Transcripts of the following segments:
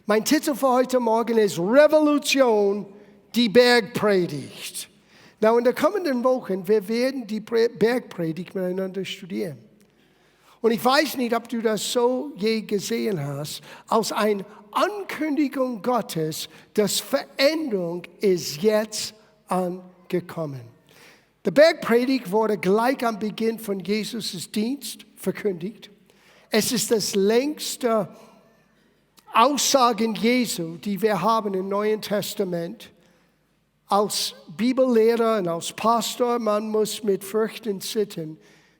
Mein Titel für heute Morgen ist Revolution, die Bergpredigt. In den kommenden Wochen, wir werden die Bergpredigt miteinander studieren. Und ich weiß nicht, ob du das so je gesehen hast, als eine Ankündigung Gottes, dass Veränderung ist jetzt angekommen. Die Bergpredigt wurde gleich am Beginn von Jesus' Dienst verkündigt. Es ist das längste Aussagen Jesu, die wir haben im Neuen Testament. Als Bibellehrer und als Pastor, man muss mit Furcht und Zittern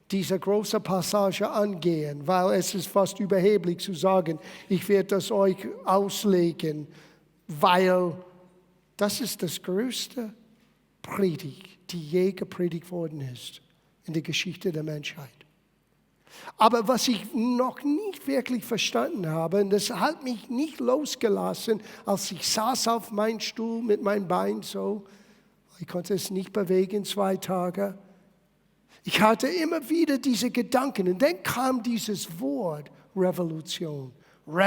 diese große Passage angehen, weil es ist fast überheblich zu sagen, ich werde das euch auslegen, weil das ist das größte Predigt, die je gepredigt worden ist in der Geschichte der Menschheit. Aber was ich noch nicht wirklich verstanden habe, und das hat mich nicht losgelassen, als ich saß auf meinem Stuhl mit meinem Bein so, ich konnte es nicht bewegen 2 Tage. Ich hatte immer wieder diese Gedanken und dann kam dieses Wort Revolution. Und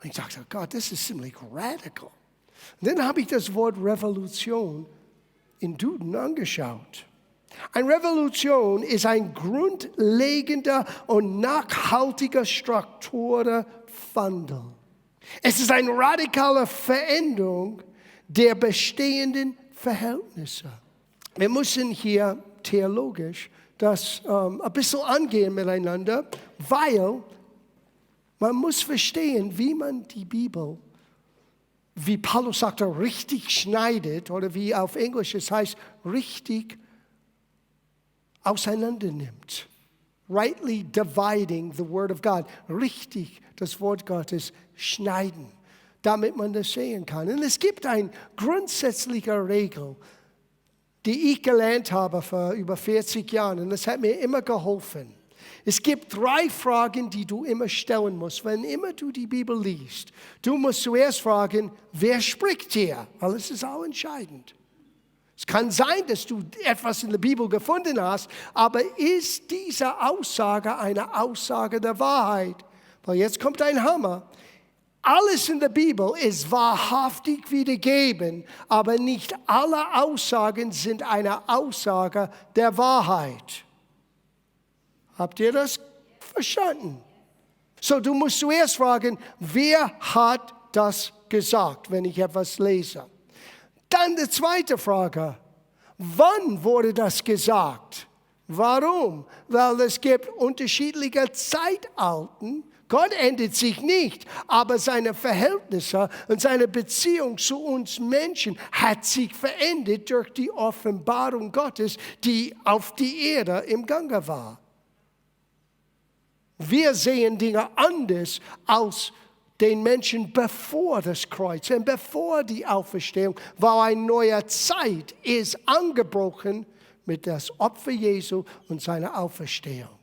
ich dachte, Gott, das ist ziemlich radical. Und dann habe ich das Wort Revolution in Duden angeschaut. Eine Revolution ist ein grundlegender und nachhaltiger Strukturwandel. Es ist eine radikale Veränderung der bestehenden Verhältnisse. Wir müssen hier theologisch das ein bisschen angehen miteinander, weil man muss verstehen, wie man die Bibel, wie Paulus sagte, richtig schneidet oder wie auf Englisch es heißt, richtig auseinander nimmt. Rightly dividing the word of God. Richtig das Wort Gottes schneiden, damit man das sehen kann. Und es gibt eine grundsätzliche Regel, die ich gelernt habe vor über 40 Jahren. Und das hat mir immer geholfen. Es gibt 3 Fragen, die du immer stellen musst, wenn immer du die Bibel liest. Du musst zuerst fragen, wer spricht hier? Weil es ist auch entscheidend. Es kann sein, dass du etwas in der Bibel gefunden hast, aber ist diese Aussage eine Aussage der Wahrheit? Weil jetzt kommt ein Hammer. Alles in der Bibel ist wahrhaftig wiedergeben, aber nicht alle Aussagen sind eine Aussage der Wahrheit. Habt ihr das verstanden? So, du musst zuerst fragen, wer hat das gesagt, wenn ich etwas lese? Dann die zweite Frage, wann wurde das gesagt? Warum? Weil es gibt unterschiedliche Zeitalten. Gott ändert sich nicht, aber seine Verhältnisse und seine Beziehung zu uns Menschen hat sich verändert durch die Offenbarung Gottes, die auf die Erde im Gange war. Wir sehen Dinge anders als den Menschen bevor das Kreuz und bevor die Auferstehung, weil eine neue Zeit ist angebrochen mit das Opfer Jesu und seiner Auferstehung.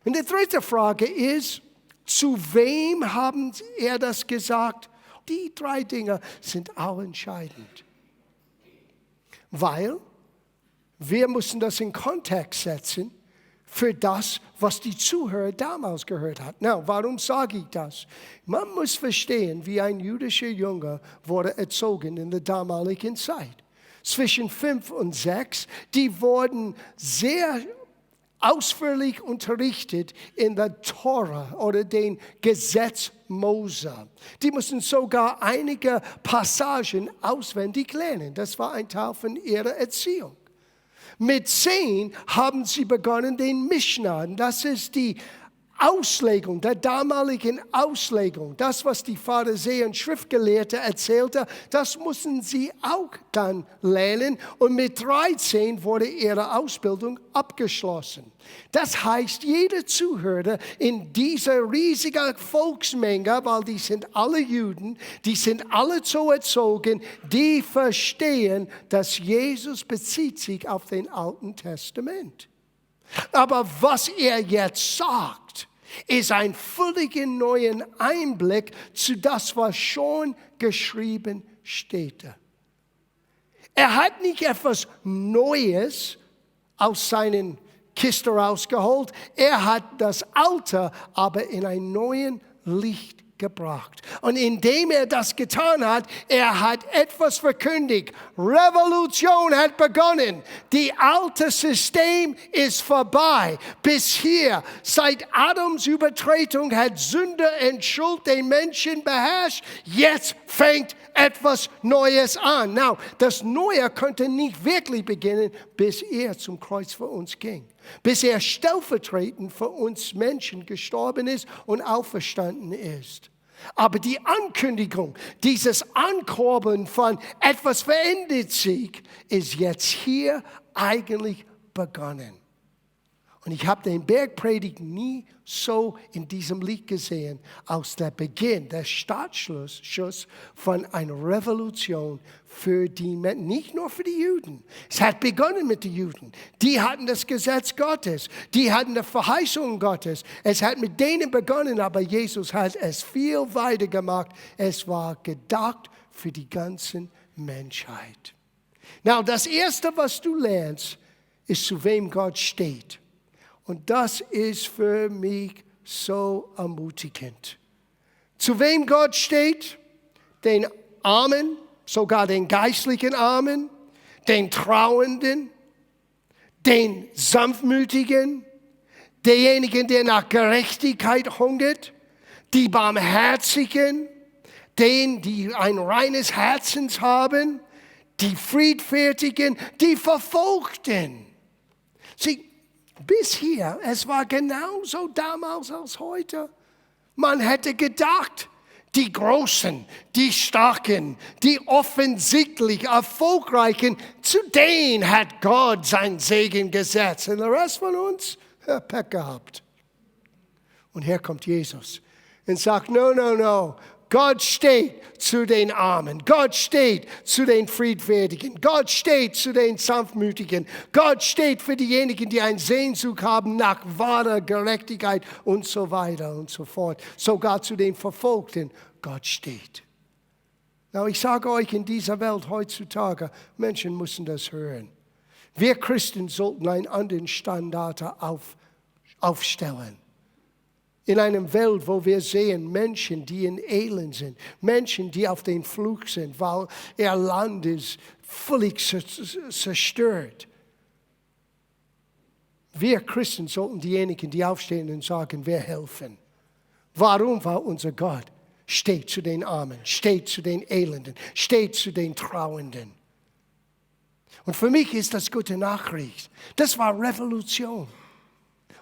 Und die dritte Frage ist, zu wem haben er das gesagt? Die 3 Dinge sind auch entscheidend. Weil wir müssen das in Kontext setzen für das, was die Zuhörer damals gehört hat. Warum sage ich das? Man muss verstehen, wie ein jüdischer Junge wurde erzogen in der damaligen Zeit. Zwischen 5 und 6, die wurden sehr ausführlich unterrichtet in der Tora oder den Gesetz Mose. Die mussten sogar einige Passagen auswendig lernen. Das war ein Teil von ihrer Erziehung. Mit 10 haben sie begonnen, den Mishnah, das ist die Auslegung, der damaligen Auslegung, das, was die Pharisäer und Schriftgelehrte erzählte, das mussten sie auch dann lernen. Und mit 13 wurde ihre Ausbildung abgeschlossen. Das heißt, jeder Zuhörer in dieser riesigen Volksmenge, weil die sind alle Juden, die sind alle so erzogen, die verstehen, dass Jesus bezieht sich auf den Alten Testament. Aber was er jetzt sagt, ist ein völlig neuer Einblick zu das, was schon geschrieben steht. Er hat nicht etwas Neues aus seinen Kiste rausgeholt. Er hat das Alte aber in ein neues Licht gebracht. Und indem er das getan hat, er hat etwas verkündigt. Revolution hat begonnen. Die alte System ist vorbei. Bis hier, seit Adams Übertretung hat Sünde und Schuld den Menschen beherrscht. Jetzt fängt etwas Neues an. Now, das Neue konnte nicht wirklich beginnen, bis er zum Kreuz für uns ging. Bis er stellvertretend für uns Menschen gestorben ist und auferstanden ist. Aber die Ankündigung, dieses Ankurbeln von etwas verändert sich, ist jetzt hier eigentlich begonnen. Und ich habe den Bergpredigt nie so in diesem Licht gesehen, als der Beginn, der Startschuss von einer Revolution für die Menschen, nicht nur für die Juden. Es hat begonnen mit den Juden. Die hatten das Gesetz Gottes, die hatten die Verheißungen Gottes. Es hat mit denen begonnen, aber Jesus hat es viel weiter gemacht. Es war gedacht für die ganze Menschheit. Now, das Erste, was du lernst, ist, zu wem Gott steht. Und das ist für mich so ermutigend. Zu wem Gott steht? Den Armen, sogar den geistlichen Armen, den Trauernden, den Sanftmütigen, denjenigen, der nach Gerechtigkeit hungert, die Barmherzigen, denen, die ein reines Herzens haben, die Friedfertigen, die Verfolgten. Sieh, bis hier, es war genauso damals als heute. Man hätte gedacht, die Großen, die Starken, die offensichtlich Erfolgreichen, zu denen hat Gott sein Segen gesetzt. Und der Rest von uns hat Pech gehabt. Und hier kommt Jesus und sagt, no. Gott steht zu den Armen. Gott steht zu den Friedfertigen. Gott steht zu den Sanftmütigen. Gott steht für diejenigen, die eine Sehnsucht haben nach wahrer Gerechtigkeit und so weiter und so fort. Sogar zu den Verfolgten. Gott steht. Now, ich sage euch, in dieser Welt heutzutage, Menschen müssen das hören. Wir Christen sollten einen anderen Standard aufstellen. In einer Welt, wo wir sehen Menschen, die in Elend sind, Menschen, die auf den Flucht sind, weil ihr Land ist völlig zerstört. Wir Christen sollten diejenigen, die aufstehen und sagen, wir helfen. Warum? Weil unser Gott steht zu den Armen, steht zu den Elenden, steht zu den Trauernden. Und für mich ist das gute Nachricht. Das war Revolution.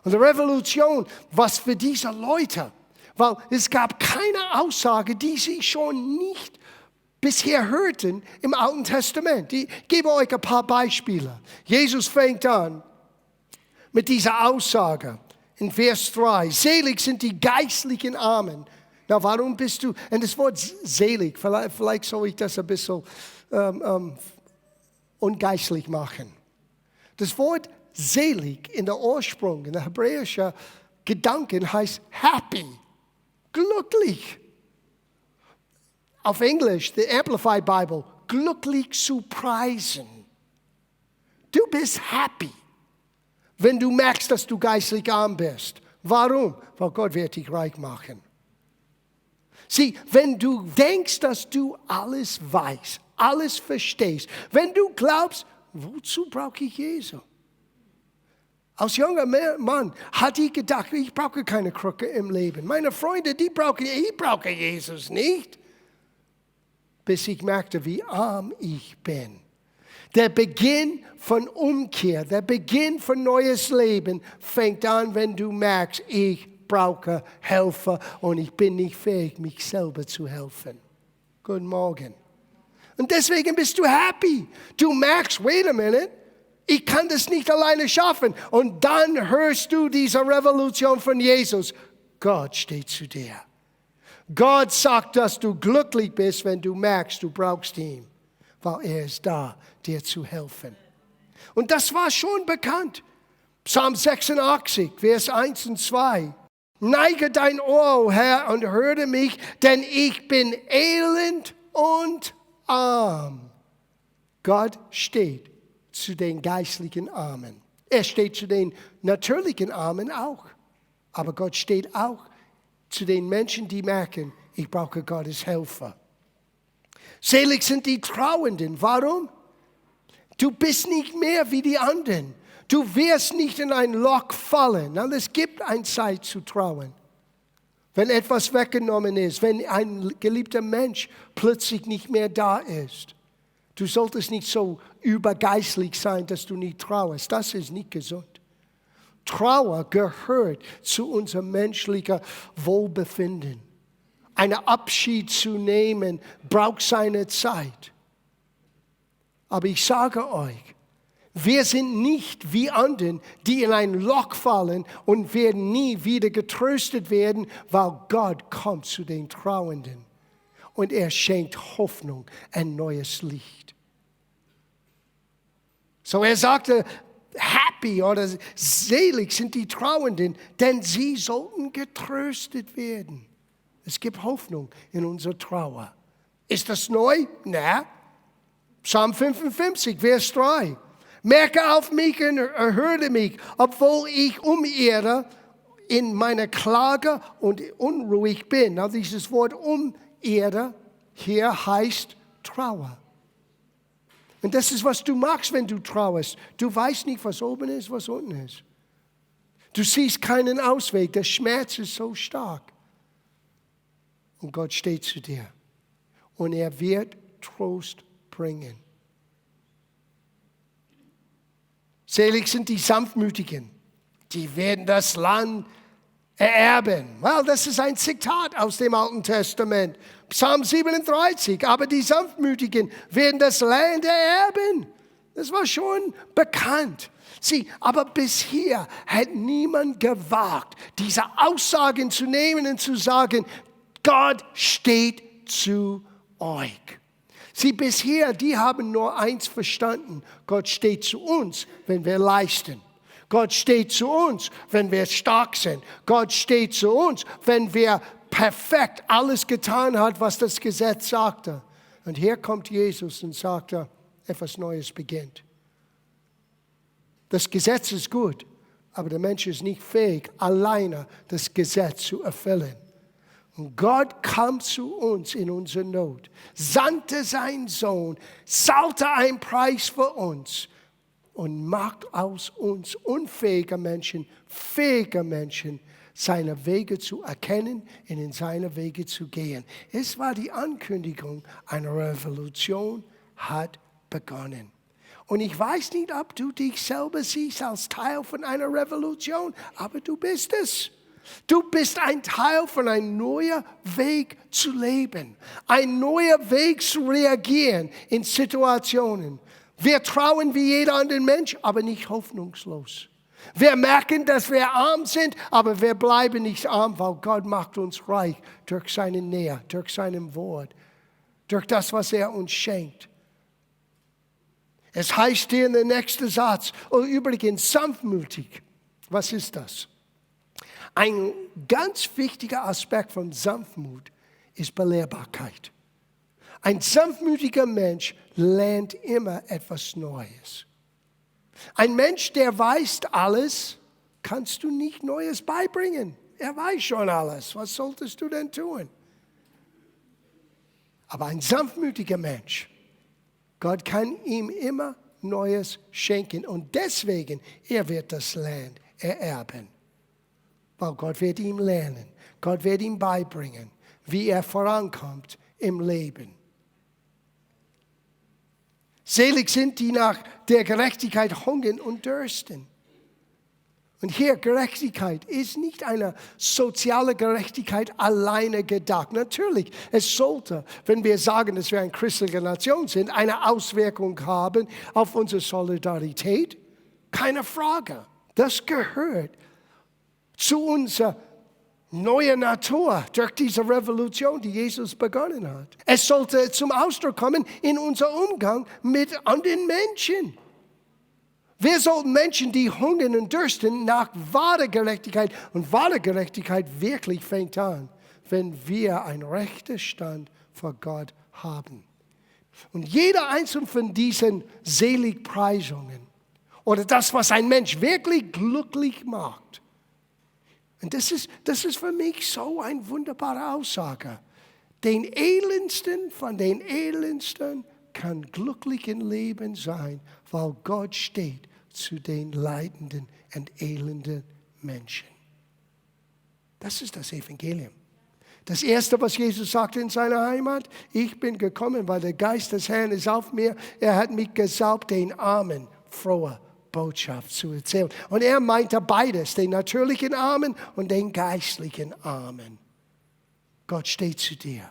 Und die Revolution, was für diese Leute, weil es gab keine Aussage, die sie schon nicht bisher hörten im Alten Testament. Ich gebe euch ein paar Beispiele. Jesus fängt an mit dieser Aussage in Vers 3. Selig sind die geistlichen Armen. Na, warum bist du, und das Wort selig, vielleicht soll ich das ein bisschen ungeistlich machen. Das Wort selig in der Ursprung, in der hebräischen Gedanken heißt happy, glücklich. Auf Englisch, the Amplified Bible, glücklich zu preisen. Du bist happy, wenn du merkst, dass du geistlich arm bist. Warum? Weil Gott wird dich reich machen. Sieh, wenn du denkst, dass du alles weißt, alles verstehst, wenn du glaubst, wozu brauche ich Jesus? Als junger Mann hatte ich gedacht, ich brauche keine Krücke im Leben. Meine Freunde, ich brauche Jesus nicht. Bis ich merkte, wie arm ich bin. Der Beginn von Umkehr, der Beginn von neues Leben fängt an, wenn du merkst, ich brauche Helfer und ich bin nicht fähig, mich selber zu helfen. Guten Morgen. Und deswegen bist du happy. Du merkst, wait a minute. Ich kann das nicht alleine schaffen. Und dann hörst du diese Revolution von Jesus. Gott steht zu dir. Gott sagt, dass du glücklich bist, wenn du merkst, du brauchst ihn. Weil er ist da, dir zu helfen. Und das war schon bekannt. Psalm 86, Vers 1 und 2. Neige dein Ohr, o Herr, und höre mich, denn ich bin elend und arm. Gott steht zu den geistlichen Armen. Er steht zu den natürlichen Armen auch. Aber Gott steht auch zu den Menschen, die merken, ich brauche Gottes Helfer. Selig sind die Trauernden. Warum? Du bist nicht mehr wie die anderen. Du wirst nicht in ein Loch fallen. Und es gibt eine Zeit zu trauern. Wenn etwas weggenommen ist, wenn ein geliebter Mensch plötzlich nicht mehr da ist. Du solltest nicht so übergeistlich sein, dass du nicht trauerst. Das ist nicht gesund. Trauer gehört zu unserem menschlichen Wohlbefinden. Einen Abschied zu nehmen, braucht seine Zeit. Aber ich sage euch, wir sind nicht wie anderen, die in ein Loch fallen und werden nie wieder getröstet werden, weil Gott kommt zu den Trauernden. Und er schenkt Hoffnung, ein neues Licht. So er sagte, happy oder selig sind die Trauernden, denn sie sollten getröstet werden. Es gibt Hoffnung in unserer Trauer. Ist das neu? Na, Psalm 55, Vers 3. Merke auf mich und erhöre mich, obwohl ich umehre in meiner Klage und unruhig bin. Also dieses Wort umehre hier heißt Trauer. Und das ist, was du machst, wenn du trauerst. Du weißt nicht, was oben ist, was unten ist. Du siehst keinen Ausweg. Der Schmerz ist so stark. Und Gott steht zu dir. Und er wird Trost bringen. Selig sind die Sanftmütigen. Die werden das Land ererben. Well, das ist ein Zitat aus dem Alten Testament. Psalm 37. Aber die Sanftmütigen werden das Land ererben. Das war schon bekannt. Sieh, aber bisher hat niemand gewagt, diese Aussagen zu nehmen und zu sagen, Gott steht zu euch. Sie bisher, die haben nur eins verstanden. Gott steht zu uns, wenn wir leisten. Gott steht zu uns, wenn wir stark sind. Gott steht zu uns, wenn wir perfekt alles getan haben, was das Gesetz sagte. Und hier kommt Jesus und sagt, etwas Neues beginnt. Das Gesetz ist gut, aber der Mensch ist nicht fähig, alleine das Gesetz zu erfüllen. Und Gott kam zu uns in unserer Not, sandte seinen Sohn, zahlte einen Preis für uns und macht aus uns unfähige Menschen, fähige Menschen, seine Wege zu erkennen und in seine Wege zu gehen. Es war die Ankündigung, eine Revolution hat begonnen. Und ich weiß nicht, ob du dich selber siehst als Teil von einer Revolution, aber du bist es. Du bist ein Teil von einem neuen Weg zu leben, ein neuer Weg zu reagieren in Situationen. Wir trauen wie jeder andere Mensch, aber nicht hoffnungslos. Wir merken, dass wir arm sind, aber wir bleiben nicht arm, weil Gott macht uns reich durch seine Nähe, durch sein Wort, durch das, was er uns schenkt. Es heißt hier in der nächsten Satz, übrigens sanftmütig. Was ist das? Ein ganz wichtiger Aspekt von Sanftmut ist Belehrbarkeit. Ein sanftmütiger Mensch lernt immer etwas Neues. Ein Mensch, der weiß alles, kannst du nicht Neues beibringen. Er weiß schon alles. Was solltest du denn tun? Aber ein sanftmütiger Mensch, Gott kann ihm immer Neues schenken. Und deswegen, er wird das Land ererben. Weil Gott wird ihm lernen. Gott wird ihm beibringen, wie er vorankommt im Leben. Selig sind die nach der Gerechtigkeit hungern und dürsten. Und hier, Gerechtigkeit ist nicht eine soziale Gerechtigkeit alleine gedacht. Natürlich, es sollte, wenn wir sagen, dass wir eine christliche Nation sind, eine Auswirkung haben auf unsere Solidarität. Keine Frage. Das gehört zu unserer neuen Natur durch diese Revolution, die Jesus begonnen hat. Es sollte zum Ausdruck kommen in unserem Umgang mit anderen Menschen. Wir sollten Menschen, die hungern und dürsten nach wahrer Gerechtigkeit, und wahre Gerechtigkeit wirklich fängt an, wenn wir einen rechten Stand vor Gott haben. Und jeder einzelne von diesen Seligpreisungen oder das, was ein Mensch wirklich glücklich macht. Und das ist für mich so eine wunderbare Aussage. Den Elendsten von den Elendsten kann glücklich im Leben sein, weil Gott steht zu den leidenden und elenden Menschen. Das ist das Evangelium. Das Erste, was Jesus sagte in seiner Heimat, ich bin gekommen, weil der Geist des Herrn ist auf mir. Er hat mich gesalbt, den Armen frohe Botschaft zu erzählen. Und er meinte beides, den natürlichen Armen und den geistlichen Armen. Gott steht zu dir.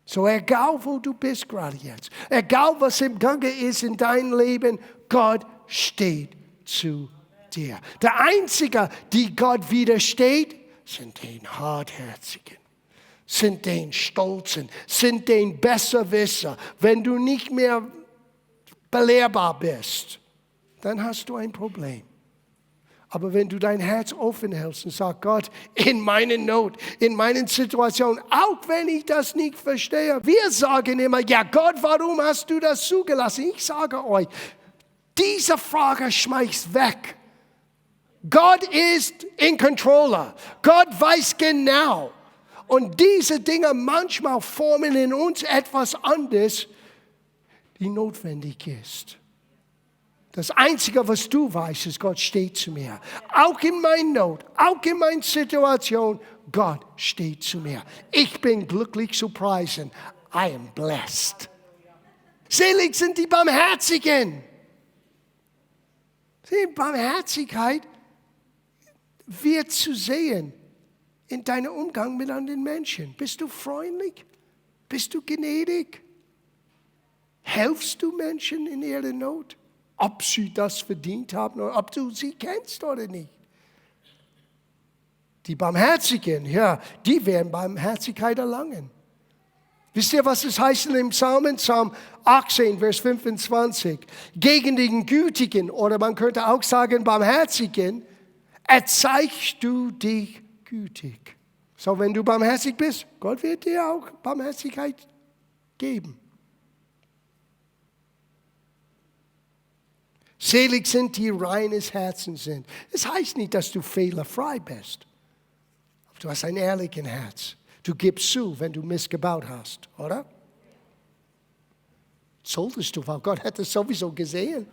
So egal, wo du bist gerade jetzt, egal, was im Gange ist in deinem Leben, Gott steht zu dir. Der Einzige, die Gott widersteht, sind den Hartherzigen, sind den Stolzen, sind den Besserwisser. Wenn du nicht mehr belehrbar bist, dann hast du ein Problem. Aber wenn du dein Herz offen hältst und sagst, Gott, in meiner Not, in meinen Situationen, auch wenn ich das nicht verstehe, wir sagen immer, ja Gott, warum hast du das zugelassen? Ich sage euch, diese Frage schmeißt weg. Gott ist in Controller. Gott weiß genau. Und diese Dinge manchmal formen in uns etwas anderes, die notwendig ist. Das Einzige, was du weißt, ist, Gott steht zu mir. Auch in meiner Not, auch in meiner Situation, Gott steht zu mir. Ich bin glücklich zu preisen. I am blessed. Selig sind die Barmherzigen. Die Barmherzigkeit wird zu sehen in deinem Umgang mit anderen Menschen. Bist du freundlich? Bist du gnädig? Hilfst du Menschen in ihrer Not? Ob sie das verdient haben oder ob du sie kennst oder nicht. Die Barmherzigen, ja, die werden Barmherzigkeit erlangen. Wisst ihr, was es heißt in dem Psalmen? Psalm 18, Vers 25. Gegen den Gütigen, oder man könnte auch sagen Barmherzigen, erzeigst du dich gütig. So, wenn du barmherzig bist, Gott wird dir auch Barmherzigkeit geben. Selig sind die reines Herzen sind. Das heißt nicht, dass du fehlerfrei bist. Aber du hast ein ehrliches Herz. Du gibst zu, wenn du missgebaut hast, oder? Solltest du, weil Gott hat es sowieso gesehen.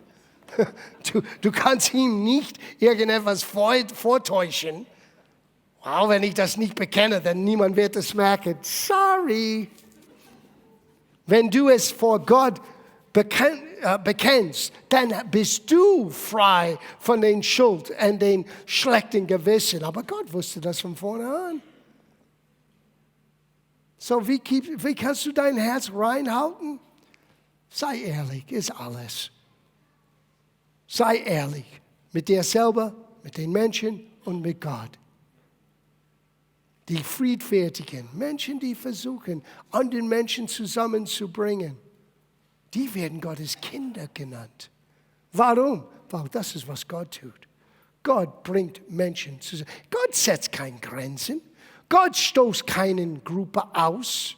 Du kannst ihm nicht irgendetwas vortäuschen. Wow, wenn ich das nicht bekenne, dann niemand wird es merken. Sorry. Wenn du es vor Gott bekennst, dann bist du frei von den Schuld und den schlechten Gewissen. Aber Gott wusste das von vorne an. So, wie kannst du dein Herz reinhalten? Sei ehrlich, ist alles. Sei ehrlich mit dir selber, mit den Menschen und mit Gott. Die friedfertigen Menschen, die versuchen, anderen Menschen zusammenzubringen, die werden Gottes Kinder genannt. Warum? Weil das ist, was Gott tut. Gott bringt Menschen zusammen. Gott setzt keine Grenzen. Gott stoßt keine Gruppe aus.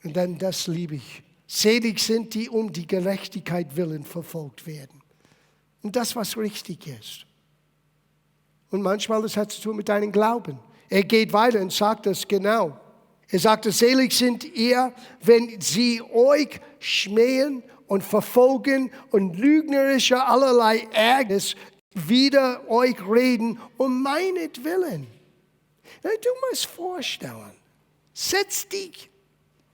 Und dann, das liebe ich. Selig sind die, um die Gerechtigkeit willen verfolgt werden. Und das, was richtig ist. Und manchmal, das hat zu tun mit deinem Glauben. Er geht weiter und sagt das genau. Er sagte, selig sind ihr, wenn sie euch schmähen und verfolgen und lügnerische allerlei Ärgernis wider euch reden, um meinetwillen. Du musst vorstellen, setz dich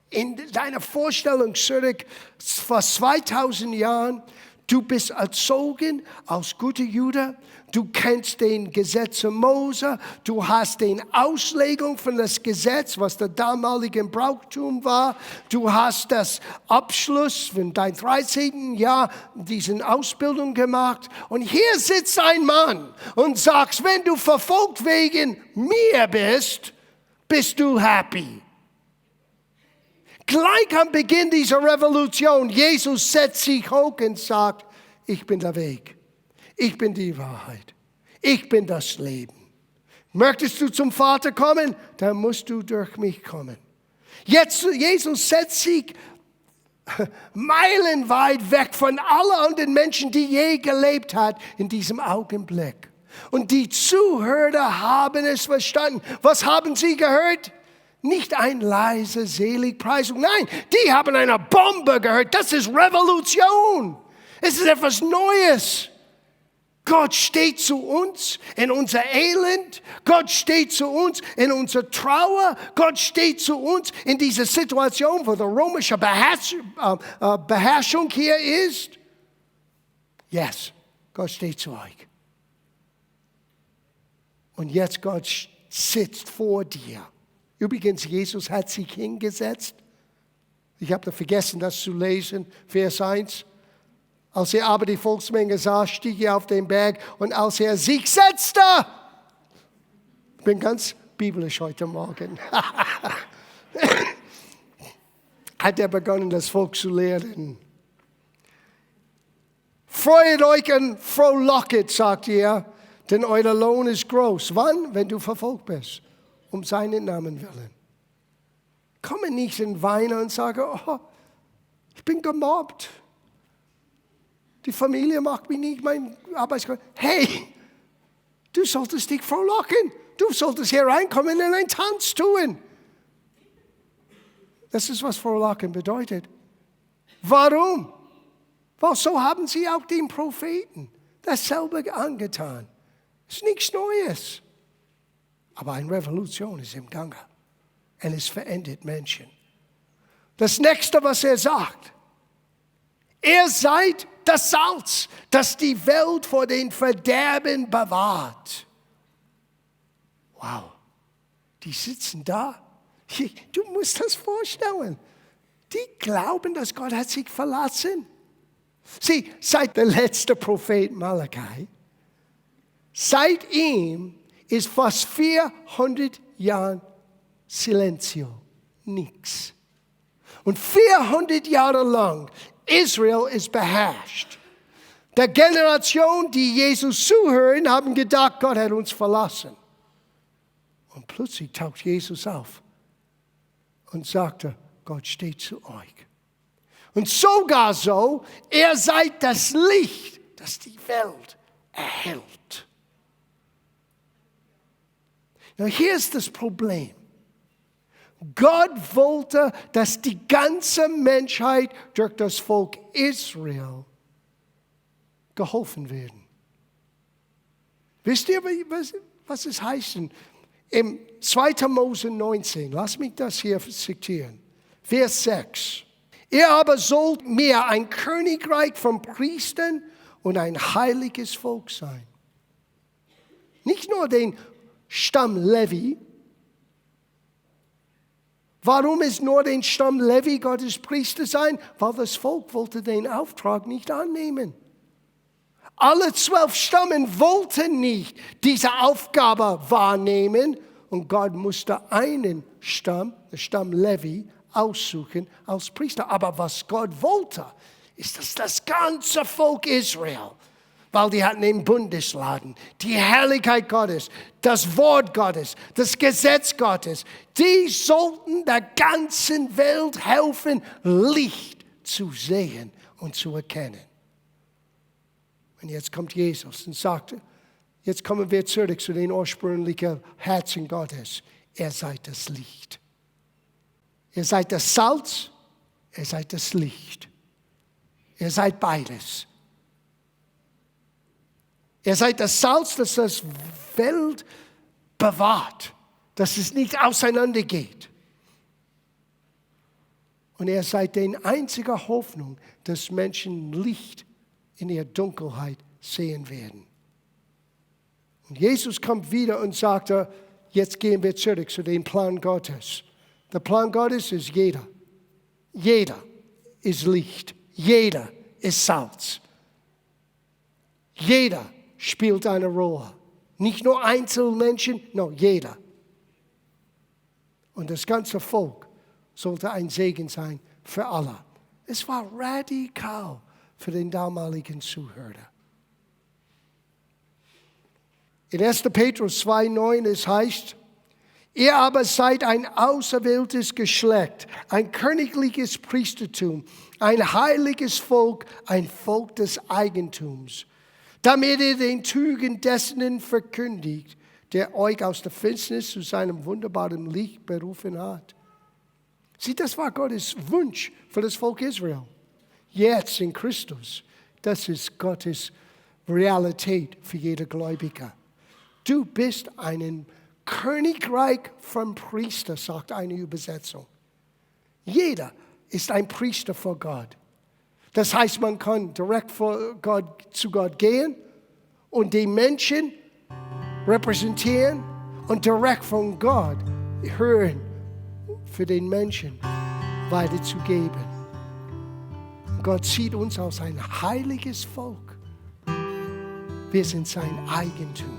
in deine Vorstellung zurück vor 2000 Jahren. Du bist erzogen als guter Jude. Du kennst den Gesetze Mose. Du hast die Auslegung von das Gesetz, was der damalige Brauchtum war. Du hast das Abschluss von deinem 13. Jahr, diese Ausbildung gemacht. Und hier sitzt ein Mann und sagt, wenn du verfolgt wegen mir bist, bist du happy. Gleich am Beginn dieser Revolution, Jesus setzt sich hoch und sagt, ich bin der Weg, ich bin die Wahrheit, ich bin das Leben. Möchtest du zum Vater kommen, dann musst du durch mich kommen. Jetzt, Jesus setzt sich meilenweit weg von allen anderen Menschen, die je gelebt hat in diesem Augenblick. Und die Zuhörer haben es verstanden. Was haben sie gehört? Nicht ein leise Seligpreisung. Nein, die haben eine Bombe gehört. Das ist Revolution. Es ist etwas Neues. Gott steht zu uns in unser Elend. Gott steht zu uns in unserer Trauer. Gott steht zu uns in dieser Situation, wo die römische Beherrschung hier ist. Yes, Gott steht zu euch. Und jetzt Gott sitzt vor dir. Übrigens, Jesus hat sich hingesetzt. Ich habe vergessen, das zu lesen, Vers 1. Als er aber die Volksmenge sah, stieg er auf den Berg und als er sich setzte, ich bin ganz biblisch heute Morgen, hat er begonnen, das Volk zu lehren. Freut euch und frohlocket, sagt er, denn euer Lohn ist groß. Wann? Wenn du verfolgt bist, um seinen Namen willen. Komme nicht in Weine und sage, oh, ich bin gemobbt. Die Familie macht mich nicht, mein Arbeitskollege. Hey, du solltest dich frohlocken. Du solltest hier reinkommen und einen Tanz tun. Das ist, was frohlocken bedeutet. Warum? Weil so haben sie auch den Propheten dasselbe angetan. Es ist nichts Neues. Aber eine Revolution ist im Gange. Und es verändert Menschen. Das nächste, was er sagt. Ihr seid das Salz, das die Welt vor den Verderben bewahrt. Wow. Die sitzen da. Du musst das vorstellen. Die glauben, dass Gott hat sich verlassen. Sieh, seit der letzte Prophet Malachi, seit ihm ist fast 400 Jahre Silenzio, nichts. Und 400 Jahre lang Israel ist beherrscht. Der Generation, die Jesus zuhören, haben gedacht, Gott hat uns verlassen. Und plötzlich taucht Jesus auf und sagte, Gott steht zu euch. Und sogar so, ihr seid das Licht, das die Welt erhellt. Now, hier ist das Problem. Gott wollte, dass die ganze Menschheit durch das Volk Israel geholfen werden. Wisst ihr, was es heißt? Im 2. Mose 19, lass mich das hier zitieren. Vers 6. Ihr aber sollt mir ein Königreich von Priestern und ein heiliges Volk sein. Nicht nur den Stamm Levi. Warum ist nur den Stamm Levi Gottes Priester sein? Weil das Volk wollte den Auftrag nicht annehmen. Alle 12 Stammen wollten nicht diese Aufgabe wahrnehmen und Gott musste einen Stamm, den Stamm Levi, aussuchen als Priester. Aber was Gott wollte, ist, dass das ganze Volk Israel, weil die hatten den Bundesladen, die Herrlichkeit Gottes, das Wort Gottes, das Gesetz Gottes, die sollten der ganzen Welt helfen, Licht zu sehen und zu erkennen. Und jetzt kommt Jesus und sagt, jetzt kommen wir zurück zu den ursprünglichen Herzen Gottes. Ihr seid das Licht. Ihr seid das Salz, ihr seid das Licht. Ihr seid beides. Ihr seid das Salz, das das Welt bewahrt, dass es nicht auseinandergeht. Und ihr seid die einzige Hoffnung, dass Menschen Licht in ihrer Dunkelheit sehen werden. Und Jesus kommt wieder und sagt, jetzt gehen wir zurück zu dem Plan Gottes. Der Plan Gottes ist jeder. Jeder ist Licht. Jeder ist Salz. Jeder spielt eine Rolle. Nicht nur Einzelmenschen, no, jeder. Und das ganze Volk sollte ein Segen sein für alle. Es war radikal für den damaligen Zuhörer. In 1. Petrus 2,9 es heißt, Ihr aber seid ein auserwähltes Geschlecht, ein königliches Priestertum, ein heiliges Volk, ein Volk des Eigentums, damit ihr den Tugend dessen verkündigt, der euch aus der Finsternis zu seinem wunderbaren Licht berufen hat. Sieh, das war Gottes Wunsch für das Volk Israel. Jetzt in Christus. Das ist Gottes Realität für jeder Gläubiger. Du bist ein Königreich von Priester, sagt eine Übersetzung. Jeder ist ein Priester vor Gott. Das heißt, man kann direkt zu Gott gehen und die Menschen repräsentieren und direkt von Gott hören, für den Menschen weiterzugeben. Gott sieht uns als ein heiliges Volk. Wir sind sein Eigentum.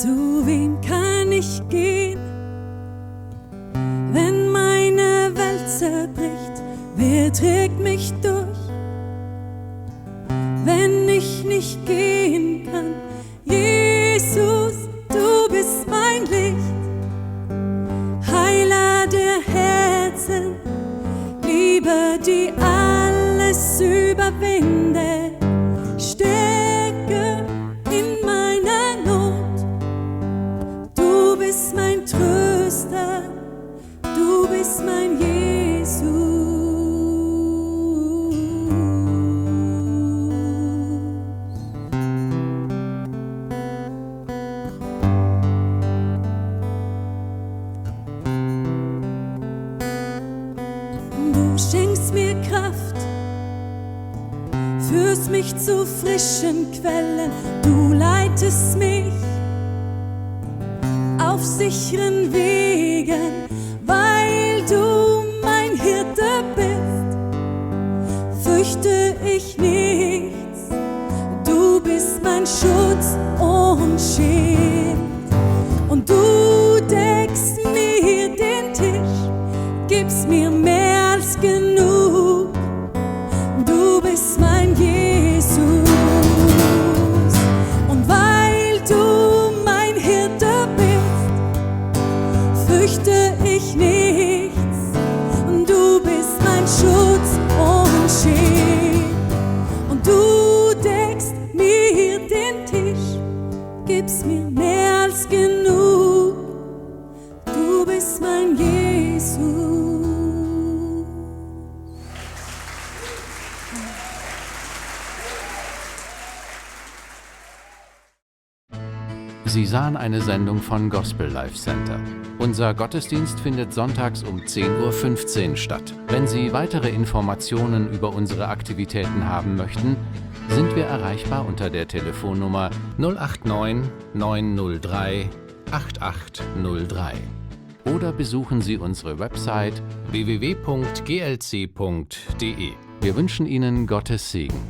Zu wem kann ich gehen, wenn meine Welt zerbricht? Wer trägt mich durch, wenn ich nicht gehen kann? Jesus, du bist mein Licht, Heiler der Herzen, Liebe, die alles überwindet. Stärke in meiner Not. Du bist mein Tröster, du bist mein Jesus. Du schenkst mir Kraft, führst mich zu frischen Quellen, du leitest mich auf sicheren Wegen, weil du mein Hirte bist, fürchte ich nichts. Du bist mein Schutz und Schild, und du deckst mir den Tisch, gibst mir mehr als genug. Du bist mein Jesus, und weil du mein Hirte bist, fürchte ich nichts. Du bist mein Schutz und Schild, und du deckst mir den Tisch, gibst mir mehr als genug. Du bist mein Jesus. Sie sahen eine Sendung von Gospel Life Center. Unser Gottesdienst findet sonntags um 10:15 Uhr statt. Wenn Sie weitere Informationen über unsere Aktivitäten haben möchten, sind wir erreichbar unter der Telefonnummer 089 903 8803. Oder besuchen Sie unsere Website www.glc.de. Wir wünschen Ihnen Gottes Segen.